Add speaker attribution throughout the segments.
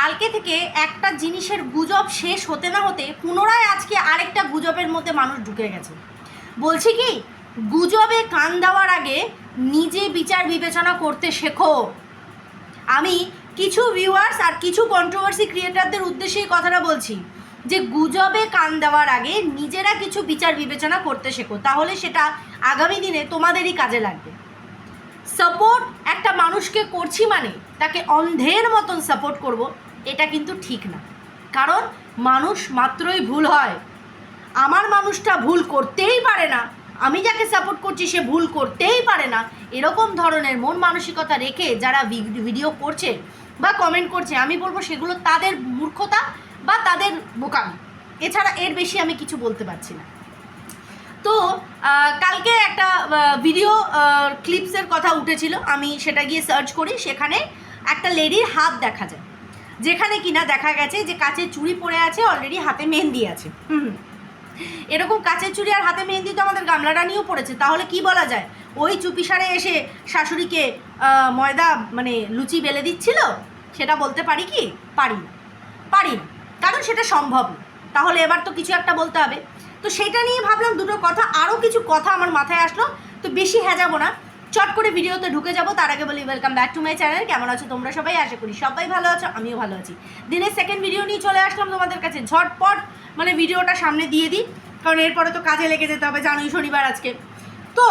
Speaker 1: কালকে থেকে একটা জিনিসের গুজব শেষ হতে না হতে পুনরায় আজকে আরেকটা গুজবের মধ্যে মানুষ ঢুকে গেছে। বলছি কি, গুজবে কান দেওয়ার আগে নিজে বিচার বিবেচনা করতে শেখো। আমি কিছু ভিউয়ার্স আর কিছু কন্ট্রোভার্সি ক্রিয়েটারদের উদ্দেশ্যে এই কথাটা বলছি যে গুজবে কান দেওয়ার আগে নিজেরা কিছু বিচার বিবেচনা করতে শেখো, তাহলে সেটা আগামী দিনে তোমাদেরই কাজে লাগবে। সাপোর্ট একটা মানুষকে করছি মানে তাকে অন্ধের মতন সাপোর্ট করব, এটা কিন্তু ঠিক না। কারণ মানুষ মাত্রই ভুল হয়। আমার মানুষটা ভুল করতেই পারে না, আমি যাকে সাপোর্ট করছি সে ভুল করতেই পারে না, এরকম ধরনের মন মানসিকতা রেখে যারা ভিডিও করছে বা কমেন্ট করছে, আমি বলবো সেগুলো তাদের মূর্খতা বা তাদের বোকামি, এছাড়া এর বেশি আমি কিছু বলতে পারছি না। তো কালকে একটা ভিডিও ক্লিপসের কথা উঠেছিল, আমি সেটা গিয়ে সার্চ করি, সেখানে একটা লেডির হাত দেখা যায়, যেখানে কিনা দেখা গেছে যে কাচের চুড়ি পরে আছে, অলরেডি হাতে মেহেন্দি আছে। এরকম কাচের চুড়ি আর হাতে মেহেন্দি তো আমাদের গামলা রানিও পড়েছে, তাহলে কি বলা যায় ওই চুপিসারে এসে শাশুড়িকে ময়দা মানে লুচি বেলে দিচ্ছিল? সেটা বলতে পারি কি? পারি না, কারণ সেটা সম্ভব না। তাহলে এবার তো কিছু একটা বলতে হবে। তো সেটা নিয়ে ভাবলাম দুটো কথা, আরও কিছু কথা আমার মাথায় আসলো, তো বেশি হেজাবো না, চট করে ভিডিওতে ঢুকে যাবো। তার আগে বলি welcome back to my channel. কেমন আছো তোমরা সবাই? আশা করি সবাই ভালো আছো, আমিও ভালো আছি। দিনের সেকেন্ড ভিডিও নিয়ে চলে আসলাম তোমাদের কাছে, ঝটপট মানে ভিডিওটা সামনে দিয়ে দিই, কারণ এরপরে তো কাজে লেগে যেতে হবে, জানোই শনিবার আজকে। তো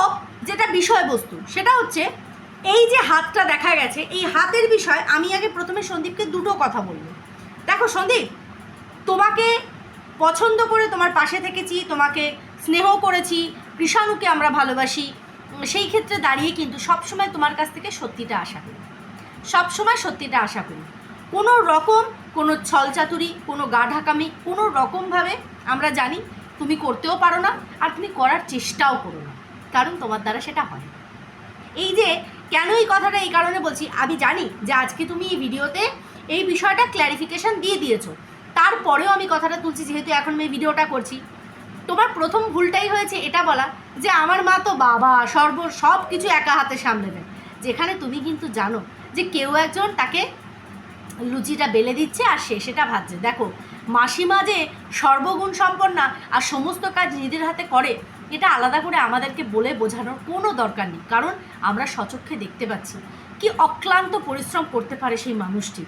Speaker 1: যেটা বিষয়বস্তু সেটা হচ্ছে এই যে হাতটা দেখা গেছে, এই হাতের বিষয় আমি আগে প্রথমে সন্দীপকে দুটো কথা বলবো। দেখো সন্দীপ, তোমাকে পছন্দ করে তোমার পাশে থেকেছি, তোমাকে স্নেহ করেছি, কৃষাণুকে আমরা ভালোবাসি, সেই ক্ষেত্রে দাঁড়িয়ে কিন্তু সবসময় তোমার কাছ থেকে সত্যিটা আশা করি, সবসময় সত্যিটা আশা করি। কোনো রকম কোনো ছলচাতুরি, কোনো গা ঢাকামি কোনো রকমভাবে আমরা জানি তুমি করতেও পারো না, আর তুমি করার চেষ্টাও করো না, কারণ তোমার দ্বারা সেটা হয়। এই যে কেন এই কথাটা এই কারণে বলছি, আমি জানি যে আজকে তুমি এই ভিডিওতে এই বিষয়টা ক্ল্যারিফিকেশান দিয়ে দিয়েছো, তারপরেও আমি কথাটা তুলছি যেহেতু এখন আমি ভিডিওটা করছি। তোমার প্রথম ভুলটাই হয়েছে এটা বলা যে আমার মা তো বাবা সব কিছু একা হাতে সামলে দেয়, যেখানে তুমি কিন্তু জানো যে কেউ একজন তাকে লুচিটা বেলে দিচ্ছে আর সে সেটা ভাজছে। দেখো, মাসিমা যে সর্বগুণ সম্পন্না আর সমস্ত কাজ নিজের হাতে করে, এটা আলাদা করে আমাদেরকে বলে বোঝানোর কোনো দরকার নেই, কারণ আমরা স্বচক্ষে দেখতে পাচ্ছি কি অক্লান্ত পরিশ্রম করতে পারে সেই মানুষটি।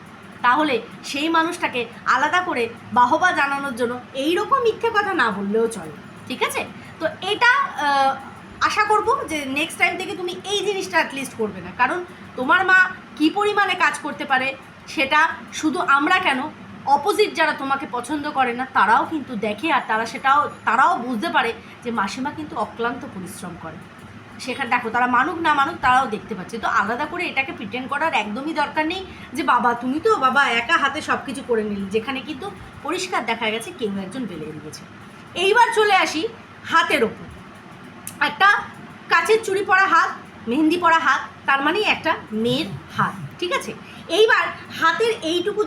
Speaker 1: তাহলে সেই মানুষটাকে আলাদা করে বাহবা জানানোর জন্য এইরকম মিথ্যে কথা না বললেও চলে, ঠিক আছে? তো এটা আশা করব যে নেক্সট টাইম থেকে তুমি এই জিনিসটা অ্যাটলিস্ট করবে না, কারণ তোমার মা কী পরিমাণে কাজ করতে পারে সেটা শুধু আমরা কেন, অপোজিট যারা তোমাকে পছন্দ করে না তারাও কিন্তু দেখে, আর তারাও বুঝতে পারে যে মাসিমা কিন্তু অক্লান্ত পরিশ্রম করে। সেখানে দেখো, তারা মানুক না মানুক তারাও দেখতে পাচ্ছে। তো আলাদা করে এটাকে প্রিটেন্ড করার একদমই দরকার নেই যে বাবা তুমি তো বাবা একা হাতে সব কিছু করে নিলি, যেখানে কিন্তু পরিষ্কার দেখা গেছে কেউ একজন বেলে দিয়েছে। এইবার চলে আসি হাতের ওপর। একটা কাচের চুড়ি পরা হাত, মেহেন্দি পরা হাত, তার মানে একটা মেয়ের হাত, ঠিক আছে? এইবার হাতের এইটুকু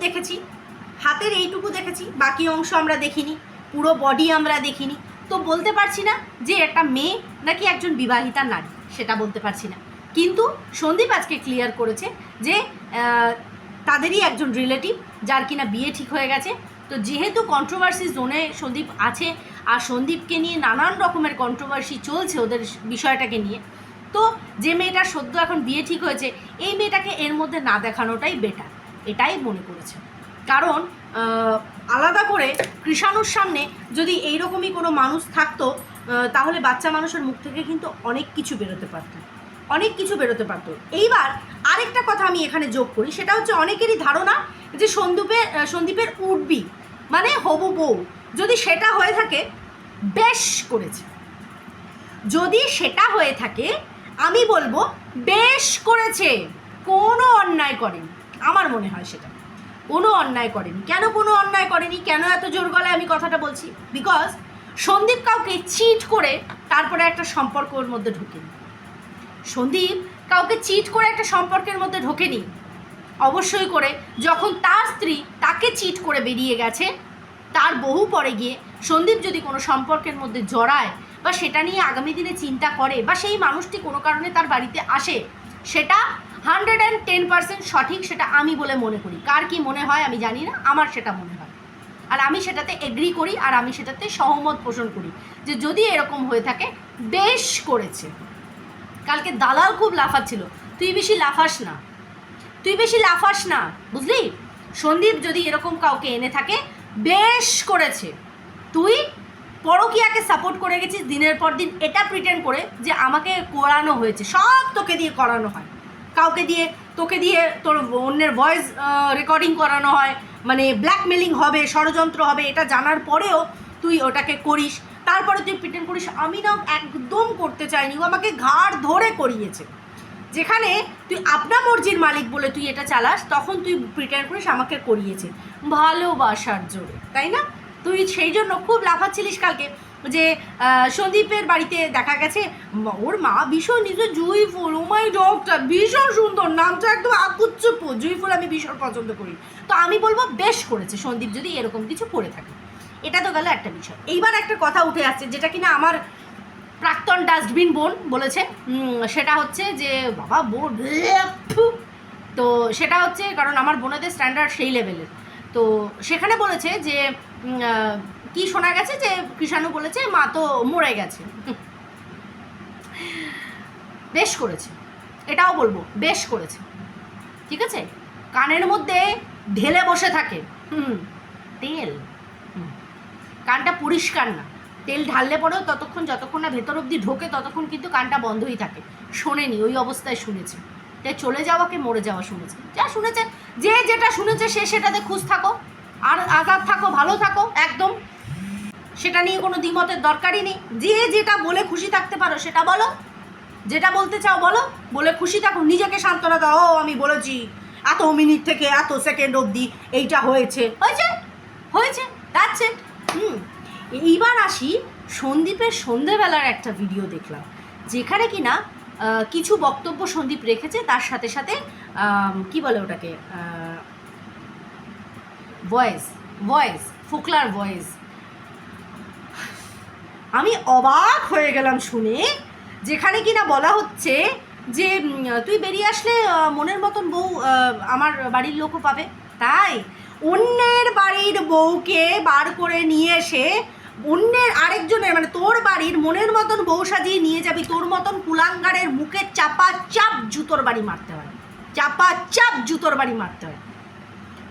Speaker 1: দেখেছি, বাকি অংশ আমরা দেখিনি, পুরো বডি আমরা দেখিনি, তো বলতে পারছি না যে একটা মেয়ে নাকি একজন বিবাহিতা নারী, সেটা বলতে পারছি না। কিন্তু সন্দীপ আজকে ক্লিয়ার করেছে যে তাদেরই একজন রিলেটিভ যার কিনা বিয়ে ঠিক হয়ে গেছে। তো যেহেতু কন্ট্রোভার্সি জোনে সন্দীপ আছে, আর সন্দীপকে নিয়ে নানান রকমের কন্ট্রোভার্সি চলছে ওদের বিষয়টাকে নিয়ে, তো যে মেয়েটার সদ্য এখন বিয়ে ঠিক হয়েছে এই মেয়েটাকে এর মধ্যে না দেখানোটাই বেটার, এটাই মনে করেছে। কারণ আলাদা করে কৃষাণুর সামনে যদি এইরকমই কোনো মানুষ থাকতো, তাহলে বাচ্চা মানুষের মুখ থেকে কিন্তু অনেক কিছু বেরোতে পারতো। এইবার আরেকটা কথা আমি এখানে যোগ করি, সেটা হচ্ছে অনেকেরই ধারণা যে সন্দীপের উডবি মানে হবু বউ, যদি সেটা হয়ে থাকে বেশ করেছে, যদি সেটা হয়ে থাকে আমি বলবো বেশ করেছে, কোনো অন্যায় করেনি। আমার মনে হয় সেটা কোনো অন্যায় করেনি। কেন কোনো অন্যায় করেনি, কেন এত জোর গলায় আমি কথাটা বলছি? বিকজ সন্দীপ কাউকে চিট করে তারপরে একটা সম্পর্কের মধ্যে ঢোকেনি। অবশ্যই করে যখন তার স্ত্রী তাকে চিট করে বেরিয়ে গেছে, তার বহু পরে গিয়ে সন্দীপ যদি কোনো সম্পর্কের মধ্যে জড়ায় বা সেটা নিয়ে আগামী দিনে চিন্তা করে বা সেই মানুষটি কোনো কারণে তার বাড়িতে আসে, সেটা 110% সঠিক, সেটা আমি বলে মনে করি। কার কি মনে হয় আমি জানি না, আমার সেটা মনে হয়, আর আমি সেটাতে এগ্রি করি, আর আমি সেটাতে সহমত পোষণ করি যে যদি এরকম হয়ে থাকে বেশ করেছে। কালকে দালাল খুব লাফাচ্ছিল, তুই বেশি লাফাস না, তুই বেশি লাফাস না, বুঝলি? সন্দীপ যদি এরকম কাউকে এনে থাকে বেশ করেছে। তুই পরকীয়াকে সাপোর্ট করে গেছিস দিনের পর দিন, এটা প্রিটেন্ড করে যে আমাকে করানো হয়েছে, সব তোকে দিয়ে করানো হয়, কাউকে দিয়ে, তোকে দিয়ে তোর অন্যের ভয়েস রেকর্ডিং করানো হয়, মানে ব্ল্যাকমেলিং হবে, ষড়যন্ত্র হবে, এটা জানার পরেও তুই ওটাকে করিস। তারপরে তুই প্রিটেন্ড করিস আমি না একদম করতে চাইনি, ও আমাকে ঘাড় ধরে করিয়েছে। যেখানে তুই আপনা মর্জির মালিক বলে তুই এটা চালাস, তখন তুই প্রিটেন্ড করিস আমাকে করিয়েছে ভালোবাসার জোরে, তাই না? তুই সেই জন্য খুব লাফাচ্ছিলিস কালকে যে সন্দীপের বাড়িতে দেখা গেছে ওর মা ভীষণ নিজে জুঁইফুল, ও মাই ডগটা ভীষণ সুন্দর, নামটা একদম আকুচ্ছপ, জুঁইফুল আমি ভীষণ পছন্দ করি। তো আমি বলবো বেশ করেছে সন্দীপ যদি এরকম কিছু করে থাকে। এটা তো গেল একটা বিষয়। এইবার একটা কথা উঠে আসছে যেটা কিনা আমার প্রাক্তন ডাস্টবিন বোন বলেছে, সেটা হচ্ছে যে বাবা বোন, তো সেটা হচ্ছে কারণ আমার বোনেদের স্ট্যান্ডার্ড সেই লেভেলের। তো সেখানে বলেছে যে কি শোনা গেছে যে কৃষাণু বলেছে মা তো মরে গেছে। বেশ করেছে, এটাও বলবো বেশ করেছে, ঠিক আছে? কানের মধ্যে ঢেলে বসে থাকে তেল, কানটা পরিষ্কার না, তেল ঢাললে পরেও ততক্ষণ যতক্ষণ না ভেতর অবধি ঢোকে ততক্ষণ কিন্তু কানটা বন্ধই থাকে, শোনেনি, ওই অবস্থায় শুনেছে। তাই চলে যাওয়াকে মরে যাওয়া শুনেছে, যা শুনেছে, যে যেটা শুনেছে সে সেটাতে খুশ থাকো, আর আজাদ থাকো, ভালো থাকো একদম, সেটা নিয়ে কোনো দ্বিমতের দরকারই নেই। যে যেটা বলে খুশি থাকতে পারো সেটা বলো, যেটা বলতে চাও বলো, বলে খুশি থাকো, নিজেকে সান্ত্বনা দাও, ও আমি বলেছি এত মিনিট থেকে এত সেকেন্ড অবধি এইটা হয়েছে, হয়েছে হয়েছে, যাচ্ছে। এইবার আসি সন্দীপের সন্ধেবেলার একটা ভিডিও দেখলাম, যেখানে কিনা কিছু বক্তব্য সন্দীপ রেখেছে, তার সাথে সাথে কি বলে ওটাকে, ভয়েস ফোকলার ভয়েস। আমি অবাক হয়ে গেলাম শুনে, যেখানে কিনা বলা হচ্ছে যে তুই বেরিয়ে আসলে মনের মতন বউ আমার বাড়ির লোকও পাবে, তাই অন্যের বাড়ির বউকে বার করে নিয়ে এসে অন্যের আরেকজনের মানে তোর বাড়ির মনের মতন বউ সাজিয়ে নিয়ে যাবি, তোর মতন কুলাঙ্গারের মুখে চাপা চাপ জুতোর বাড়ি মারতে হয়, চাপা চাপ জুতোর বাড়ি মারতে হয়।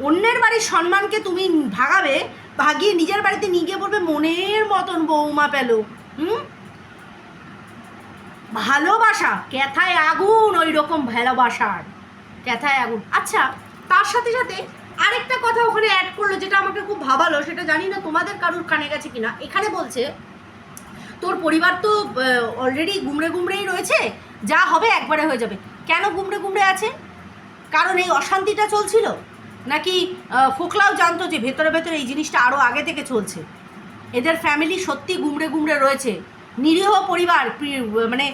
Speaker 1: অন্যের বাড়ির সম্মানকে তুমি ভাগাবে, ভাগিয়ে নিজের বাড়িতে নিয়ে গিয়ে বলবে মনের মতন বৌমা পেল। ভালোবাসা ক্যাথায় আগুন, ওই রকম ভালোবাসার ক্যাথায় আগুন। আচ্ছা, তার সাথে সাথে আরেকটা কথা ওখানে অ্যাড করলো যেটা আমাকে খুব ভাবালো, সেটা জানি না তোমাদের কারুর কানে গেছে কিনা। এখানে বলছে তোর পরিবার তো অলরেডি গুমড়ে গুমড়েই রয়েছে, যা হবে একবারে হয়ে যাবে। কেন গুমড়ে গুমড়ে আছে? কারণ এই অশান্তিটা চলছিল, নাকি ফোকলাও জানতো যে ভেতরে ভেতরে এই জিনিসটা আরও আগে থেকে চলছে? এদের ফ্যামিলি সত্যি গুমড়ে গুমড়ে রয়েছে, নিরীহ পরিবার। মানে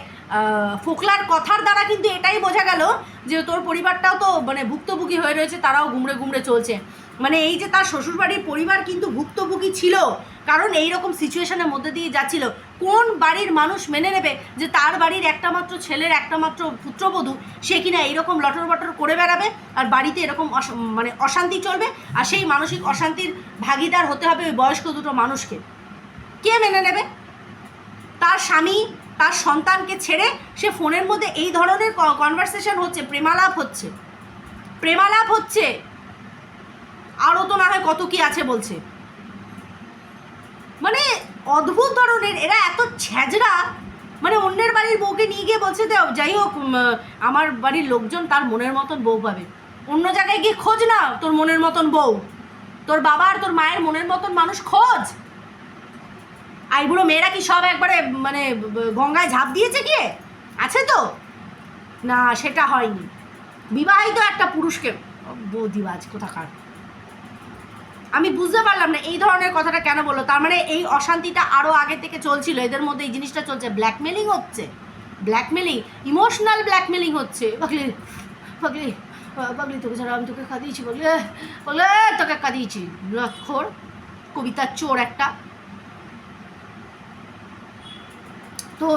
Speaker 1: ফোকলার কথার দ্বারা কিন্তু এটাই বোঝা গেল যে তোর পরিবারটাও তো মানে ভুক্তভোগী হয়ে রয়েছে, তারাও গুমড়ে গুমড়ে চলছে। মানে এই যে তার শ্বশুরবাড়ির পরিবার কিন্তু ভুক্তভোগী ছিল, কারণ এই রকম সিচুয়েশনের মধ্যে দিয়ে যাচ্ছিল। কোন বাড়ির মানুষ মেনে নেবে যে তার বাড়ির একটা মাত্র ছেলের একটা মাত্র পুত্রবধূ সে কিনা এইরকম লটর বটর করে বেড়াবে, আর বাড়িতে এরকম মানে অশান্তি চলবে, আর সেই মানসিক অশান্তির ভাগিদার হতে হবে ওই বয়স্ক দুটো মানুষকে? কে মেনে নেবে? তার স্বামী তার সন্তানকে ছেড়ে সে ফোনের মধ্যে এই ধরনের কনভারসেশন হচ্ছে, প্রেমালাপ হচ্ছে, আরও তো না হয় কত কি আছে বলছে। মানে অদ্ভুত ধরনের এরা, এত ছ্যাজরা। মানে অন্যের বাড়ির বউকে নিয়ে গিয়ে বলছে যাই হোক আমার বাড়ির লোকজন তার মনের মতন বউ পাবে। অন্য জায়গায় গিয়ে খোঁজ না তোর মনের মতন বউ, তোর বাবা আর তোর মায়ের মনের মতন মানুষ খোঁজ। আইবুড়ো মেয়েরা কি সব একবারে মানে গঙ্গায় ঝাঁপ দিয়েছে গিয়ে? আছে তো না, সেটা হয়নি। বিবাহিত একটা পুরুষকে বৌদিবাজ কোথাকার। আমি বুঝতে পারলাম না এই ধরনের কথাটা কেন বললো। তার মানে এই অশান্তিটা আরও আগে থেকে চলছিল, এদের মধ্যে এই জিনিসটা চলছে, ব্ল্যাকমেলিং হচ্ছে, ব্ল্যাকমেলিং, ইমোশনাল ব্ল্যাকমেলিং হচ্ছে। পাগলি পাগলি পাগলি, তোকে ছাড়া আমি তোকে কাঁদিয়েছি, বলে বলে তোকে কাঁদিয়েছি, লক্ষর কবিতার চোর একটা। তো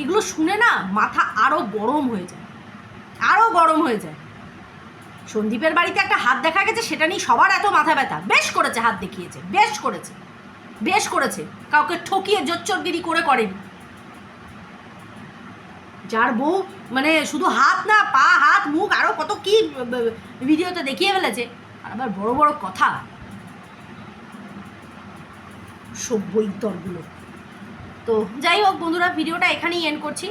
Speaker 1: এগুলো শুনে না মাথা আরও গরম হয়ে যায়, আরও গরম হয়ে যায়। সন্দীপের বাড়িতে একটা হাত দেখা গেছে, সেটা নিয়ে সবার এত মাথা ব্যথা। বেশ করেছে, হাত দেখিয়েছে, বেশ করেছে, কাউকে ঠকিয়ে জোচ্চরগিরি করেনি। যার বউ মানে শুধু হাত না, পা, হাত, মুখ, আরও কত কি ভিডিওতে দেখিয়ে ফেলেছে। আর আবার বড় বড় কথা, সভ্য ইতরগুলো। তো যাই হোক বন্ধুরা, ভিডিওটা এখানেই এন্ড করছি।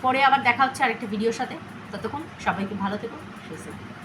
Speaker 1: পরে আবার দেখা হচ্ছে আরেকটা ভিডিওর সাথে। ততক্ষণ সবাইকে ভালো থেকো, সুস্থ থেকো।